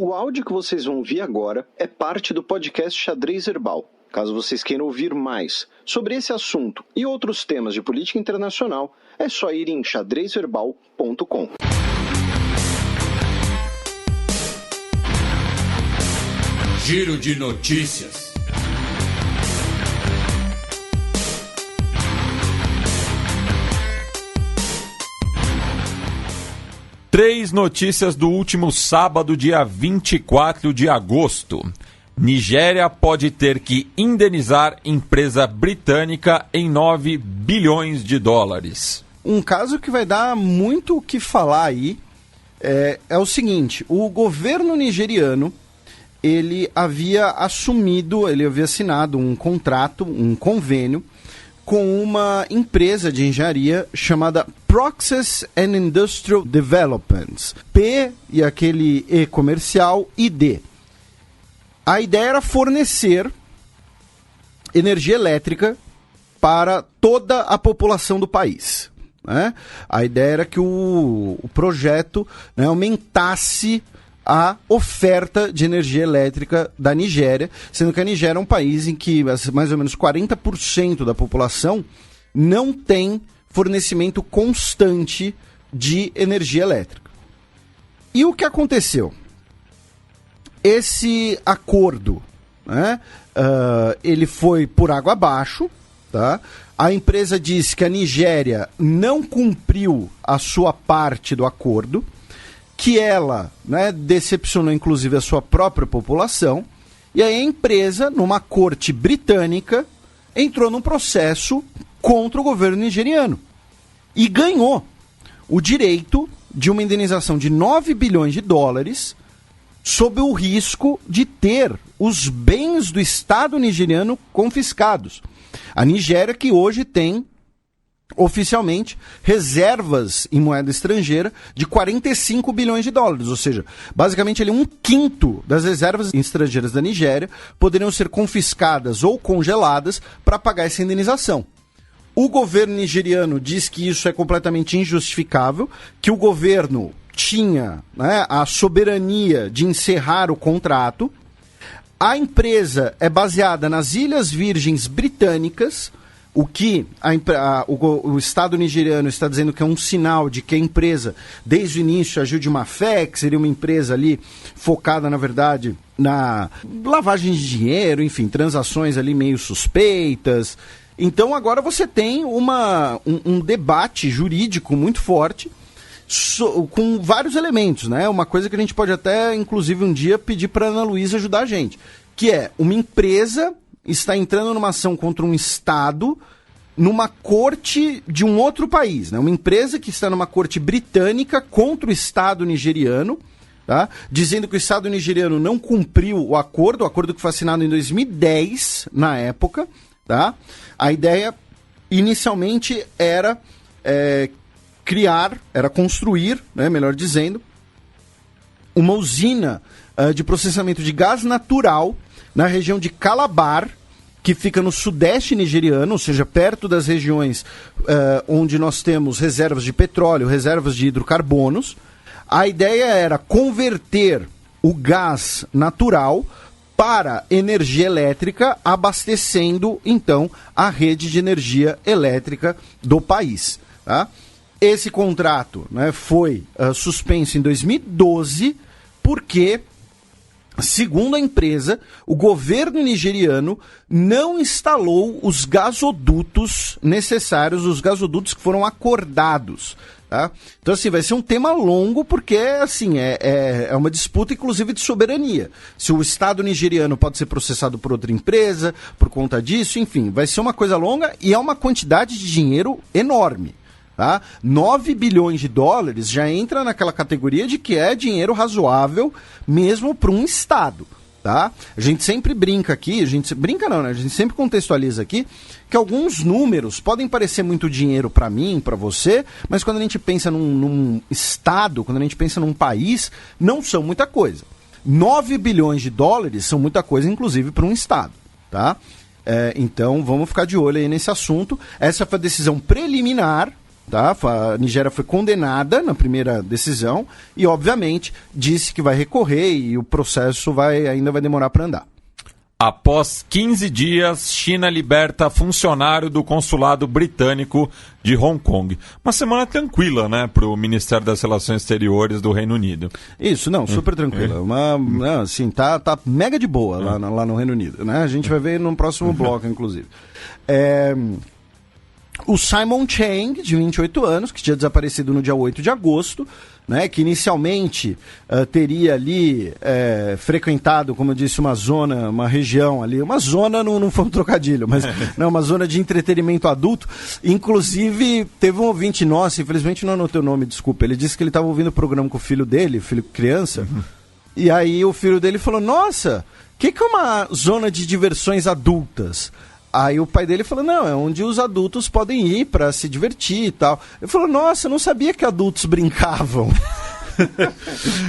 O áudio que vocês vão ouvir agora é parte do podcast Xadrez Herbal. Caso vocês queiram ouvir mais sobre esse assunto e outros temas de política internacional, é só ir em xadrezherbal.com. Giro de notícias. Três notícias do último sábado, dia 24 de agosto. Nigéria pode ter que indenizar empresa britânica em 9 bilhões de dólares. Um caso que vai dar muito o que falar aí é o seguinte: o governo nigeriano ele havia assinado um contrato, um convênio com uma empresa de engenharia chamada Process and Industrial Developments, P e aquele E comercial, ID. A ideia era fornecer energia elétrica para toda a população do país, né? A ideia era que o projeto, né, aumentasse a oferta de energia elétrica da Nigéria, sendo que a Nigéria é um país em que mais ou menos 40% da população não tem fornecimento constante de energia elétrica. E o que aconteceu? Esse acordo, né, ele foi por água abaixo, tá? A empresa disse que a Nigéria não cumpriu a sua parte do acordo, que ela, né, decepcionou inclusive a sua própria população, e aí a empresa, numa corte britânica, entrou num processo contra o governo nigeriano e ganhou o direito de uma indenização de 9 bilhões de dólares sob o risco de ter os bens do Estado nigeriano confiscados. A Nigéria, que hoje tem oficialmente reservas em moeda estrangeira de 45 bilhões de dólares, ou seja, basicamente um quinto das reservas estrangeiras da Nigéria poderiam ser confiscadas ou congeladas para pagar essa indenização. O governo nigeriano diz que isso é completamente injustificável, que o governo tinha, né, a soberania de encerrar o contrato. A empresa é baseada nas Ilhas Virgens Britânicas, o que o Estado nigeriano está dizendo que é um sinal de que a empresa, desde o início, agiu de má fé, que seria uma empresa ali focada, na verdade, na lavagem de dinheiro, enfim, transações ali meio suspeitas. Então agora você tem um debate jurídico muito forte, com vários elementos, né? Uma coisa que a gente pode até, inclusive, um dia pedir para a Ana Luísa ajudar a gente, que é uma empresa está entrando numa ação contra um Estado numa corte de um outro país, né? Uma empresa que está numa corte britânica contra o Estado nigeriano, tá? Dizendo que o Estado nigeriano não cumpriu o acordo que foi assinado em 2010, na época, tá? A ideia, inicialmente, era construir, né, melhor dizendo, uma usina de processamento de gás natural na região de Calabar, que fica no sudeste nigeriano, ou seja, perto das regiões onde nós temos reservas de petróleo, reservas de hidrocarbonos. A ideia era converter o gás natural para energia elétrica, abastecendo, então, a rede de energia elétrica do país, tá? Esse contrato, né, foi suspenso em 2012 porque, segundo a empresa, o governo nigeriano não instalou os gasodutos necessários, os gasodutos que foram acordados. Tá? Então, assim, vai ser um tema longo porque, assim, é uma disputa, inclusive, de soberania. Se o Estado nigeriano pode ser processado por outra empresa, por conta disso, enfim, vai ser uma coisa longa e é uma quantidade de dinheiro enorme. Tá? 9 bilhões de dólares já entra naquela categoria de que é dinheiro razoável mesmo para um Estado. Tá? A gente sempre brinca aqui, a gente sempre contextualiza aqui que alguns números podem parecer muito dinheiro para mim, para você, mas quando a gente pensa num Estado, quando a gente pensa num país, não são muita coisa. 9 bilhões de dólares são muita coisa, inclusive para um Estado. Tá? Então vamos ficar de olho aí nesse assunto. Essa foi a decisão preliminar, tá? A Nigéria foi condenada na primeira decisão e, obviamente, disse que vai recorrer e o processo ainda vai demorar para andar. Após 15 dias, China liberta funcionário do consulado britânico de Hong Kong. Uma semana tranquila, né, para o Ministério das Relações Exteriores do Reino Unido. Isso, não, super tranquila. Assim, tá mega de boa lá no Reino Unido, né? A gente vai ver no próximo bloco, inclusive. O Simon Cheng, de 28 anos, que tinha desaparecido no dia 8 de agosto, né, que inicialmente teria ali frequentado, como eu disse, uma região ali, uma zona, não foi um trocadilho, mas não, uma zona de entretenimento adulto. Inclusive, teve um ouvinte nosso, infelizmente não anotei o nome, desculpa, ele disse que ele estava ouvindo o programa com o filho dele, filho criança, e aí o filho dele falou, nossa, o que é uma zona de diversões adultas? Aí o pai dele falou, não, é onde os adultos podem ir para se divertir e tal. Ele falou, nossa, eu não sabia que adultos brincavam.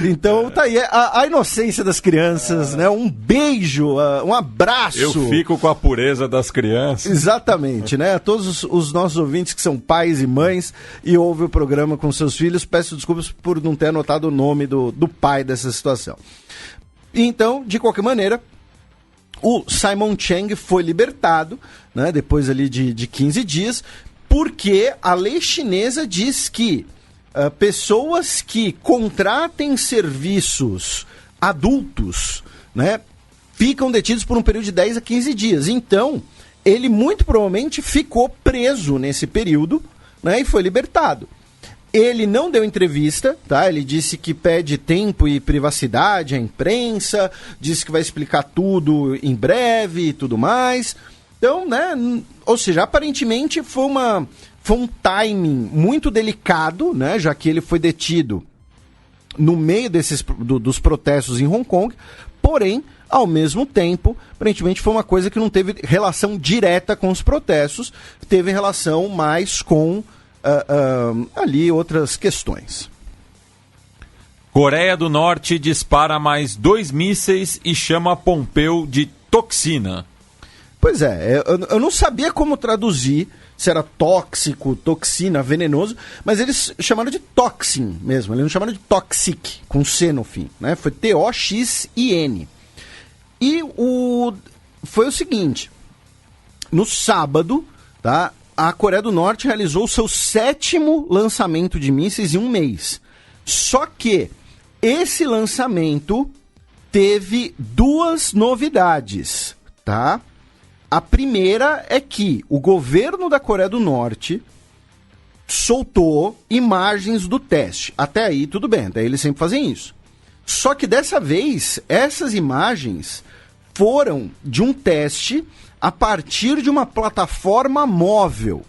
Então tá aí, a inocência das crianças, né? Um beijo, um abraço. Eu fico com a pureza das crianças. Exatamente, né? A todos os nossos ouvintes que são pais e mães e ouvem o programa com seus filhos, peço desculpas por não ter anotado o nome do pai dessa situação. Então, de qualquer maneira, o Simon Cheng foi libertado, né, depois ali de 15 dias, porque a lei chinesa diz que pessoas que contratem serviços adultos, né, ficam detidos por um período de 10 a 15 dias. Então, ele muito provavelmente ficou preso nesse período, né, e foi libertado. Ele não deu entrevista, tá? Ele disse que pede tempo e privacidade à imprensa, disse que vai explicar tudo em breve e tudo mais. Então, né? Ou seja, aparentemente foi um timing muito delicado, né? Já que ele foi detido no meio dos protestos em Hong Kong. Porém, ao mesmo tempo, aparentemente foi uma coisa que não teve relação direta com os protestos, teve relação mais com ali outras questões. Coreia do Norte dispara mais 2 mísseis e chama Pompeu de toxina. Pois é, eu não sabia como traduzir, se era tóxico, toxina, venenoso, mas eles chamaram de toxin mesmo, eles não chamaram de toxic, com C no fim, né? Foi T-O-X-I-N. E foi o seguinte, no sábado, tá? A Coreia do Norte realizou o seu 7º lançamento de mísseis em um mês. Só que esse lançamento teve 2 novidades, tá? A primeira é que o governo da Coreia do Norte soltou imagens do teste. Até aí tudo bem, até aí eles sempre fazem isso. Só que dessa vez, essas imagens foram de um teste a partir de uma plataforma móvel.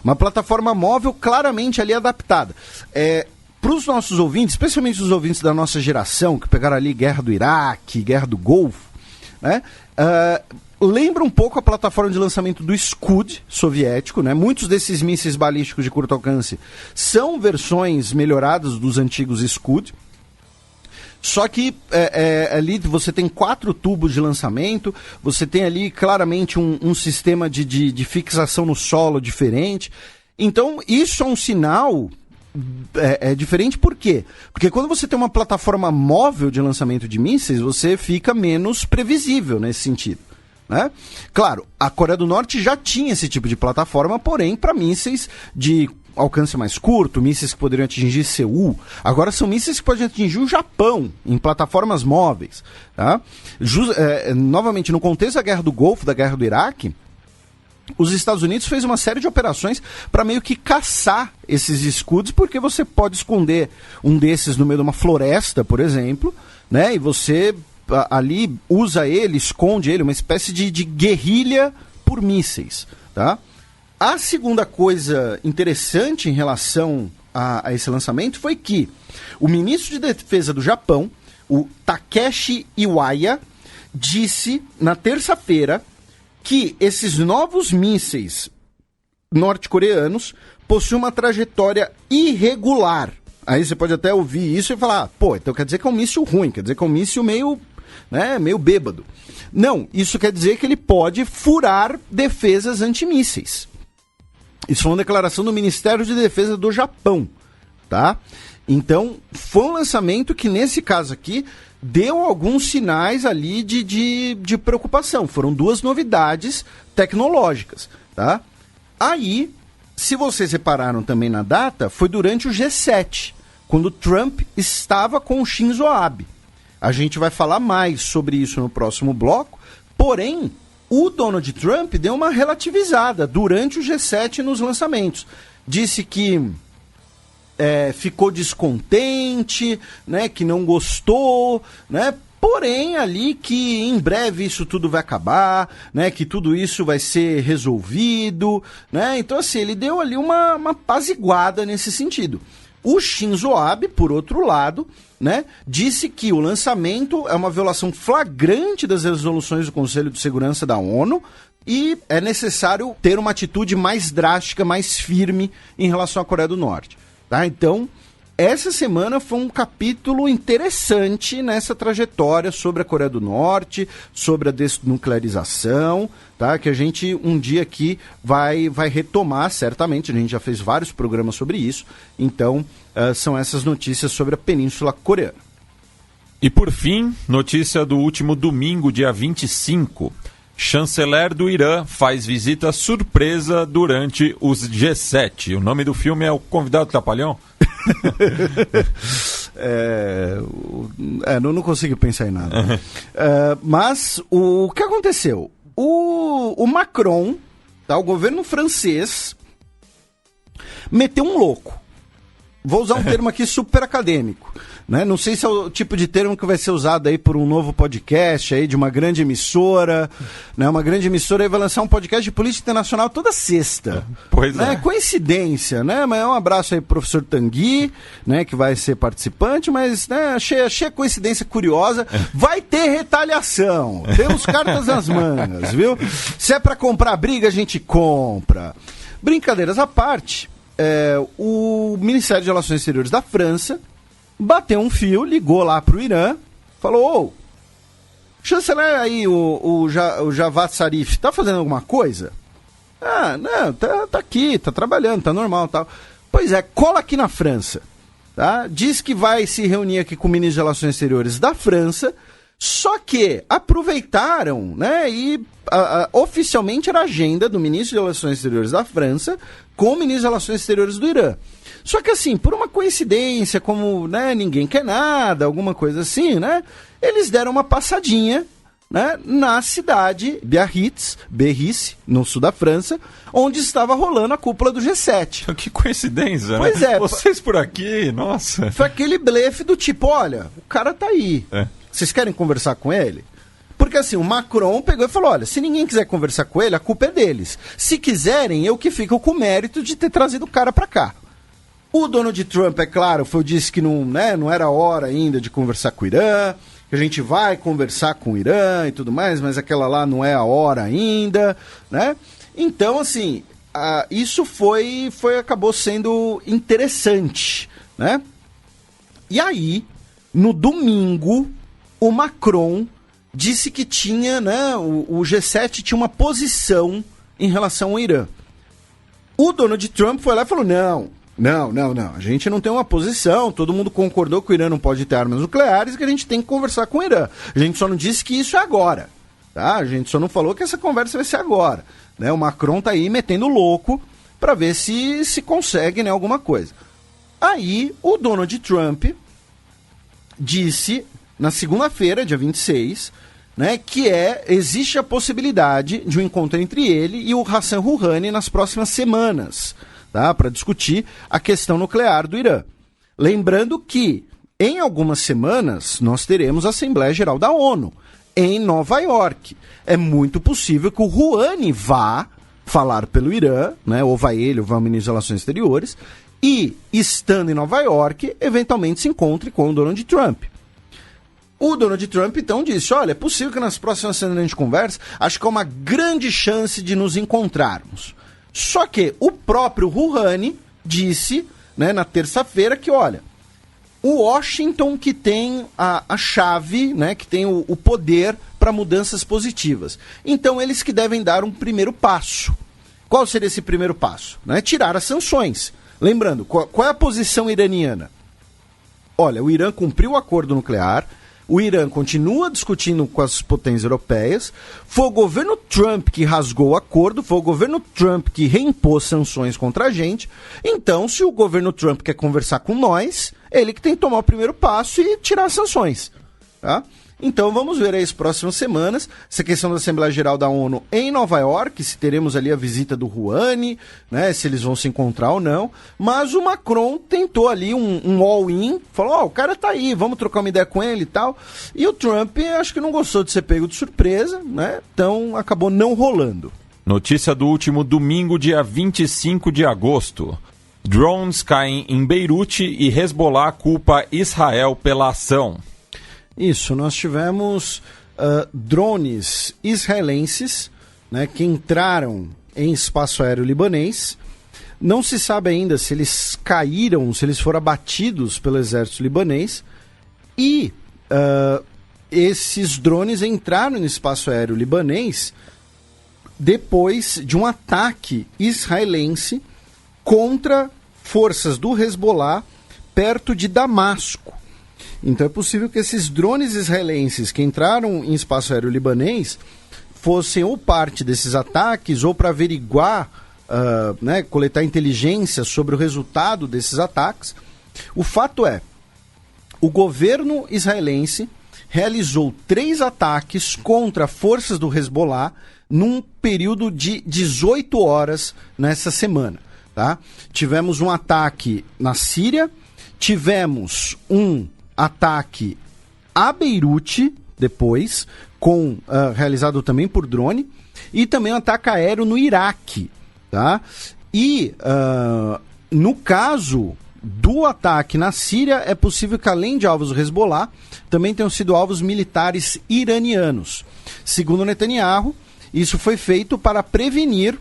Uma plataforma móvel claramente ali adaptada. Para os nossos ouvintes, especialmente os ouvintes da nossa geração, que pegaram ali guerra do Iraque, guerra do Golfo, né? Lembra um pouco a plataforma de lançamento do Scud soviético, né? Muitos desses mísseis balísticos de curto alcance são versões melhoradas dos antigos Scud. Só que ali você tem 4 tubos de lançamento, você tem ali claramente um sistema de fixação no solo diferente. Então, isso é um sinal diferente, por quê? Porque quando você tem uma plataforma móvel de lançamento de mísseis, você fica menos previsível nesse sentido, né? Claro, a Coreia do Norte já tinha esse tipo de plataforma, porém para mísseis de alcance mais curto, mísseis que poderiam atingir Seul. Agora são mísseis que podem atingir o Japão, em plataformas móveis. Tá? Novamente, no contexto da Guerra do Golfo, da Guerra do Iraque, os Estados Unidos fez uma série de operações para meio que caçar esses escudos, porque você pode esconder um desses no meio de uma floresta, por exemplo, né? E você ali usa ele, esconde ele, uma espécie de guerrilha por mísseis, tá? A segunda coisa interessante em relação a esse lançamento foi que o ministro de Defesa do Japão, o Takeshi Iwaya, disse na terça-feira que esses novos mísseis norte-coreanos possuem uma trajetória irregular. Aí você pode até ouvir isso e falar, pô, então quer dizer que é um míssil ruim, quer dizer que é um míssil meio bêbado. Não, isso quer dizer que ele pode furar defesas antimísseis. Isso foi uma declaração do Ministério de Defesa do Japão, tá? Então, foi um lançamento que, nesse caso aqui, deu alguns sinais ali de preocupação. Foram 2 novidades tecnológicas, tá? Aí, se vocês repararam também na data, foi durante o G7, quando Trump estava com o Shinzo Abe. A gente vai falar mais sobre isso no próximo bloco, porém, o Donald Trump deu uma relativizada durante o G7 nos lançamentos. Disse que ficou descontente, né, que não gostou, né, porém ali que em breve isso tudo vai acabar, né, que tudo isso vai ser resolvido, né, então assim, ele deu ali uma apaziguada nesse sentido. O Shinzo Abe, por outro lado, né, disse que o lançamento é uma violação flagrante das resoluções do Conselho de Segurança da ONU e é necessário ter uma atitude mais drástica, mais firme em relação à Coreia do Norte. Tá? Então, essa semana foi um capítulo interessante nessa trajetória sobre a Coreia do Norte, sobre a desnuclearização, tá? Que a gente um dia aqui vai retomar, certamente. A gente já fez vários programas sobre isso. Então, são essas notícias sobre a Península Coreana. E por fim, notícia do último domingo, dia 25. Chanceler do Irã faz visita surpresa durante os G7. O nome do filme é O Convidado Trapalhão? Não consigo pensar em nada. Mas o que aconteceu? O Macron, tá, o governo francês, meteu um louco. Vou usar um termo aqui super acadêmico. Né? Não sei se é o tipo de termo que vai ser usado aí por um novo podcast aí de uma grande emissora, né? Uma grande emissora aí vai lançar um podcast de política internacional toda sexta. Pois né? é. Coincidência, né? Mas um abraço aí pro professor Tanguy, né? Que vai ser participante, mas né? achei a coincidência curiosa. Vai ter retaliação. Temos cartas nas mangas, viu? Se é pra comprar briga, a gente compra. Brincadeiras à parte, o Ministério de Relações Exteriores da França bateu um fio, ligou lá pro Irã, falou, chanceler aí, o Javad Zarif, tá fazendo alguma coisa? Ah, não, tá aqui, tá trabalhando, tá normal e tal. Pois é, cola aqui na França, tá? Diz que vai se reunir aqui com o ministro de Relações Exteriores da França, só que aproveitaram, né, e oficialmente era a agenda do ministro de Relações Exteriores da França com o ministro de Relações Exteriores do Irã. Só que assim, por uma coincidência, como né, ninguém quer nada, alguma coisa assim, né? Eles deram uma passadinha, né, na cidade Biarritz, no sul da França, onde estava rolando a cúpula do G7. Que coincidência, pois né? É. Vocês por aqui, nossa. Foi aquele blefe do tipo, olha, o cara tá aí. Vocês querem conversar com ele? Porque assim, o Macron pegou e falou, olha, se ninguém quiser conversar com ele, a culpa é deles. Se quiserem, eu que fico com o mérito de ter trazido o cara pra cá. O Donald Trump, é claro, disse que não era hora ainda de conversar com o Irã, que a gente vai conversar com o Irã e tudo mais, mas aquela lá não é a hora ainda, né? Então, assim, isso acabou sendo interessante, né? E aí, no domingo, o Macron disse que tinha, né, o G7 tinha uma posição em relação ao Irã. O Donald Trump foi lá e falou, não, a gente não tem uma posição, todo mundo concordou que o Irã não pode ter armas nucleares e que a gente tem que conversar com o Irã. A gente só não disse que isso é agora, tá? A gente só não falou que essa conversa vai ser agora, né? O Macron tá aí metendo louco para ver se consegue, né, alguma coisa. Aí o Donald Trump disse na segunda-feira, dia 26, né, que existe a possibilidade de um encontro entre ele e o Hassan Rouhani nas próximas semanas, tá, para discutir a questão nuclear do Irã. Lembrando que, em algumas semanas, nós teremos a Assembleia Geral da ONU, em Nova York. É muito possível que o Rouhani vá falar pelo Irã, né, ou vai ele, ou vai o ministro das Relações Exteriores, e, estando em Nova York, eventualmente se encontre com o Donald Trump. O Donald Trump, então, disse, olha, é possível que nas próximas semanas a gente converse, acho que há uma grande chance de nos encontrarmos. Só que o próprio Rouhani disse, né, na terça-feira, que, olha, o Washington que tem a chave, né, que tem o poder para mudanças positivas. Então, eles que devem dar um primeiro passo. Qual seria esse primeiro passo? Né? Tirar as sanções. Lembrando, qual é a posição iraniana? Olha, o Irã cumpriu o acordo nuclear, o Irã continua discutindo com as potências europeias, foi o governo Trump que rasgou o acordo, foi o governo Trump que reimpôs sanções contra a gente. Então, se o governo Trump quer conversar com nós, ele que tem que tomar o primeiro passo e tirar as sanções. Tá? Então vamos ver aí as próximas semanas essa questão da Assembleia Geral da ONU em Nova York, se teremos ali a visita do Rouhani, né, se eles vão se encontrar ou não. Mas o Macron tentou ali um all-in, falou, o cara tá aí, vamos trocar uma ideia com ele e tal. E o Trump acho que não gostou de ser pego de surpresa, né, então acabou não rolando. Notícia do último domingo, dia 25 de agosto. Drones caem em Beirute e Hezbollah culpa Israel pela ação. Isso, nós tivemos drones israelenses, né, que entraram em espaço aéreo libanês. Não se sabe ainda se eles caíram, se eles foram abatidos pelo exército libanês. E esses drones entraram no espaço aéreo libanês depois de um ataque israelense contra forças do Hezbollah perto de Damasco. Então é possível que esses drones israelenses que entraram em espaço aéreo libanês fossem ou parte desses ataques ou para averiguar, né, coletar inteligência sobre o resultado desses ataques. O fato é, o governo israelense realizou 3 ataques contra forças do Hezbollah num período de 18 horas nessa semana. Tá? Tivemos um ataque na Síria, tivemos um ataque a Beirute, depois, realizado também por drone, e também um ataque aéreo no Iraque. Tá? E, no caso do ataque na Síria, é possível que, além de alvos do Hezbollah, também tenham sido alvos militares iranianos. Segundo Netanyahu, isso foi feito para prevenir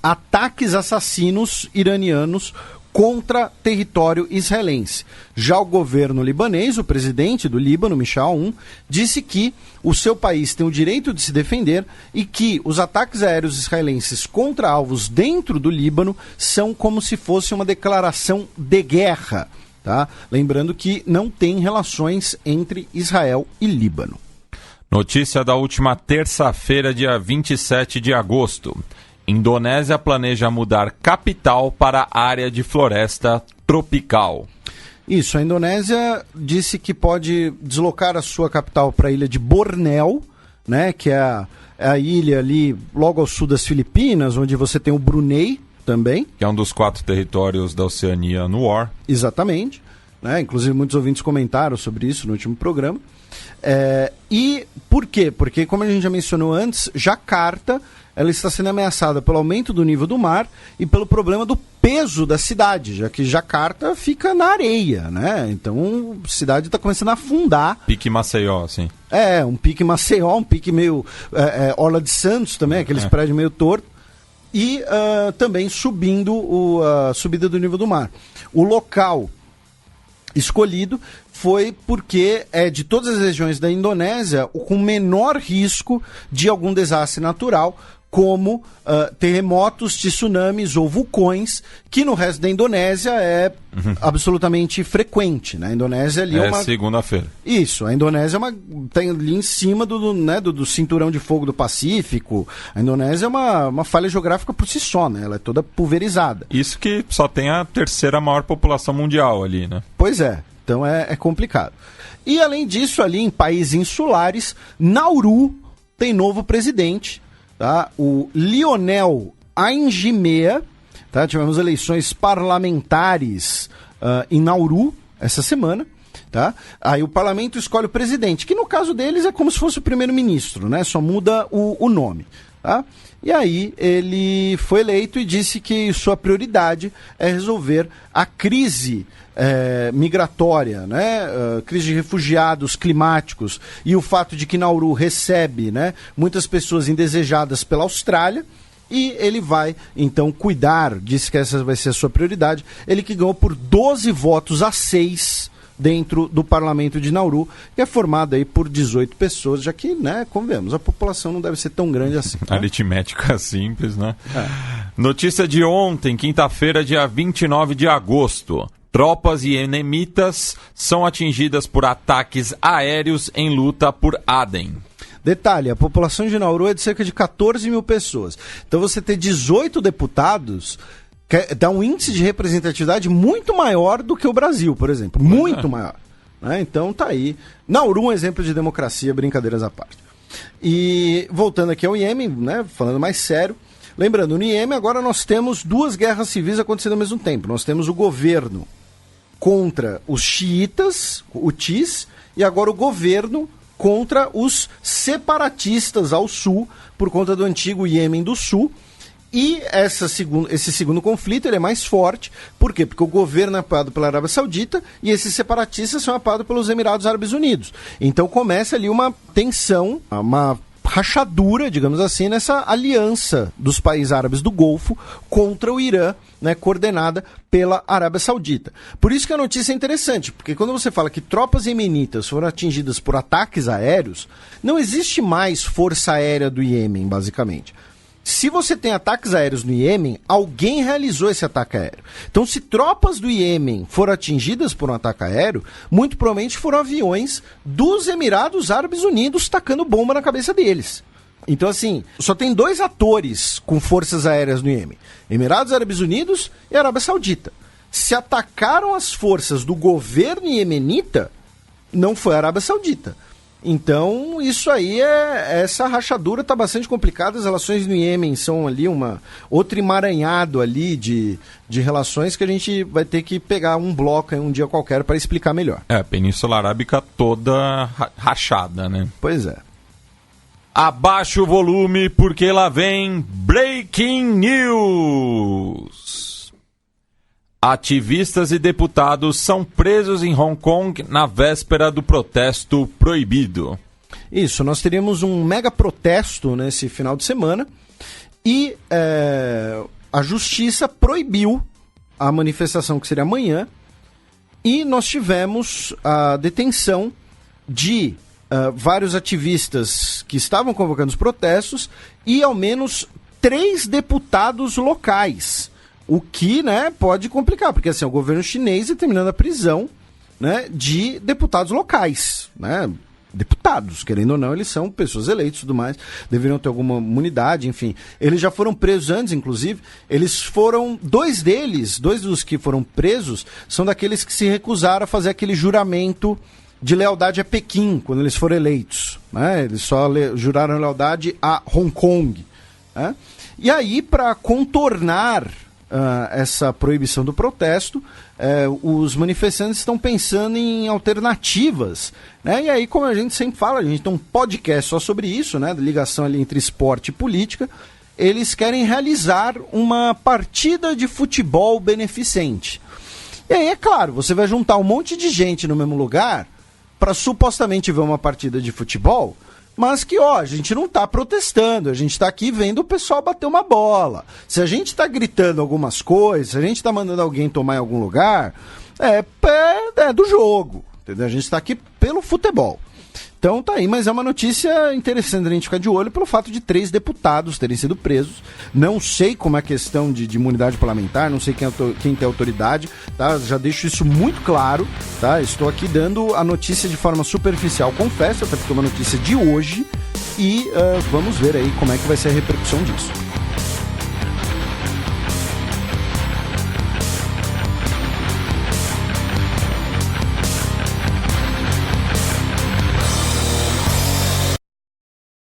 ataques assassinos iranianos contra território israelense. Já o governo libanês, o presidente do Líbano, Michel Aoun, disse que o seu país tem o direito de se defender e que os ataques aéreos israelenses contra alvos dentro do Líbano são como se fosse uma declaração de guerra. Tá? Lembrando que não tem relações entre Israel e Líbano. Notícia da última terça-feira, dia 27 de agosto. Indonésia planeja mudar capital para área de floresta tropical. Isso, a Indonésia disse que pode deslocar a sua capital para a ilha de Bornéu, né, que é a ilha ali logo ao sul das Filipinas, onde você tem o Brunei também. Que é um dos 4 territórios da Oceania no War. Exatamente. Né, inclusive muitos ouvintes comentaram sobre isso no último programa. E por quê? Porque, como a gente já mencionou antes, Jacarta ela está sendo ameaçada pelo aumento do nível do mar e pelo problema do peso da cidade, já que Jacarta fica na areia, né? Então a cidade está começando a afundar. Pique Maceió, assim. Um pique Maceió, um pique meio Orla de Santos também, aqueles prédios meio tortos. E também subindo a subida do nível do mar. O local escolhido foi porque é de todas as regiões da Indonésia o com menor risco de algum desastre natural, como terremotos, tsunamis ou vulcões, que no resto da Indonésia é absolutamente frequente. Né? A Indonésia ali é uma... segunda-feira. Isso, a Indonésia tem ali em cima do cinturão de fogo do Pacífico. A Indonésia é uma falha geográfica por si só, né? Ela é toda pulverizada. Isso que só tem a 3ª maior população mundial ali, né? Pois é, então é complicado. E além disso, ali em países insulares, Nauru tem novo presidente. Tá? O Lionel Aingimea, tá? Tivemos eleições parlamentares em Nauru essa semana. Tá? Aí o parlamento escolhe o presidente, que no caso deles é como se fosse o primeiro-ministro, né? Só muda o nome. Tá? E aí ele foi eleito e disse que sua prioridade é resolver a crise migratória, né? Crise de refugiados climáticos e o fato de que Nauru recebe, né, muitas pessoas indesejadas pela Austrália. E ele vai, então, cuidar, disse que essa vai ser a sua prioridade. Ele que ganhou por 12 votos a 6 dentro do parlamento de Nauru, que é formado aí por 18 pessoas, já que, né, convenhamos, a população não deve ser tão grande assim. Né? Aritmética simples, né? Notícia de ontem, quinta-feira, dia 29 de agosto. Tropas iemenitas são atingidas por ataques aéreos em luta por Aden. Detalhe, a população de Nauru é de cerca de 14 mil pessoas. Então você ter 18 deputados dá um índice de representatividade muito maior do que o Brasil, por exemplo. Muito maior. Né? Então tá aí. Nauru, um exemplo de democracia, brincadeiras à parte. E voltando aqui ao Iêmen, né, falando mais sério, lembrando, no Iêmen agora nós temos duas guerras civis acontecendo ao mesmo tempo. Nós temos o governo contra os xiitas, o Houthis, e agora o governo contra os separatistas ao sul, por conta do antigo Iêmen do Sul. E esse segundo conflito ele é mais forte. Por quê? Porque o governo é apoiado pela Arábia Saudita e esses separatistas são apoiados pelos Emirados Árabes Unidos. Então começa ali uma tensão, uma rachadura, digamos assim, nessa aliança dos países árabes do Golfo contra o Irã, né, coordenada pela Arábia Saudita. Por isso que a notícia é interessante, porque quando você fala que tropas iemenitas foram atingidas por ataques aéreos, não existe mais força aérea do Iêmen, basicamente. Se você tem ataques aéreos no Iêmen, alguém realizou esse ataque aéreo. Então, se tropas do Iêmen foram atingidas por um ataque aéreo, muito provavelmente foram aviões dos Emirados Árabes Unidos tacando bomba na cabeça deles. Então, assim, só tem dois atores com forças aéreas no Iêmen: Emirados Árabes Unidos e Arábia Saudita. Se atacaram as forças do governo iemenita, não foi a Arábia Saudita. Então, isso aí essa rachadura está bastante complicada. As relações no Iêmen são ali outro emaranhado ali de relações que a gente vai ter que pegar um bloco em um dia qualquer para explicar melhor. A Península Arábica toda rachada, né? Pois é. Abaixa o volume porque lá vem Breaking News. Ativistas e deputados são presos em Hong Kong na véspera do protesto proibido. Isso, nós teríamos um mega protesto nesse final de semana e a justiça proibiu a manifestação que seria amanhã e nós tivemos a detenção de vários ativistas que estavam convocando os protestos e ao menos 3 deputados locais. O que, né, pode complicar, porque assim, o governo chinês determinando a prisão, né, de deputados locais, né? Deputados, querendo ou não, eles são pessoas eleitas e tudo mais, deveriam ter alguma imunidade, enfim. Eles já foram presos antes, inclusive. Eles foram, dois dos que foram presos, são daqueles que se recusaram a fazer aquele juramento de lealdade a Pequim, quando eles foram eleitos, né? Eles só juraram lealdade a Hong Kong, né? E aí, para contornar essa proibição do protesto, os manifestantes estão pensando em alternativas, né? E aí, como a gente sempre fala, a gente tem um podcast só sobre isso, né? Ligação ali entre esporte e política. Eles querem realizar uma partida de futebol beneficente. E aí, é claro, você vai juntar um monte de gente no mesmo lugar para supostamente ver uma partida de futebol, mas que, a gente não está protestando, a gente está aqui vendo o pessoal bater uma bola. Se a gente está gritando algumas coisas, se a gente está mandando alguém tomar em algum lugar, é do jogo, entendeu? A gente está aqui pelo futebol. Então tá aí, mas é uma notícia interessante a gente ficar de olho pelo fato de 3 deputados terem sido presos. Não sei como é a questão de imunidade parlamentar, não sei quem tem autoridade, tá? Já deixo isso muito claro, tá? Estou aqui dando a notícia de forma superficial, confesso, até porque é uma notícia de hoje, e vamos ver aí como é que vai ser a repercussão disso.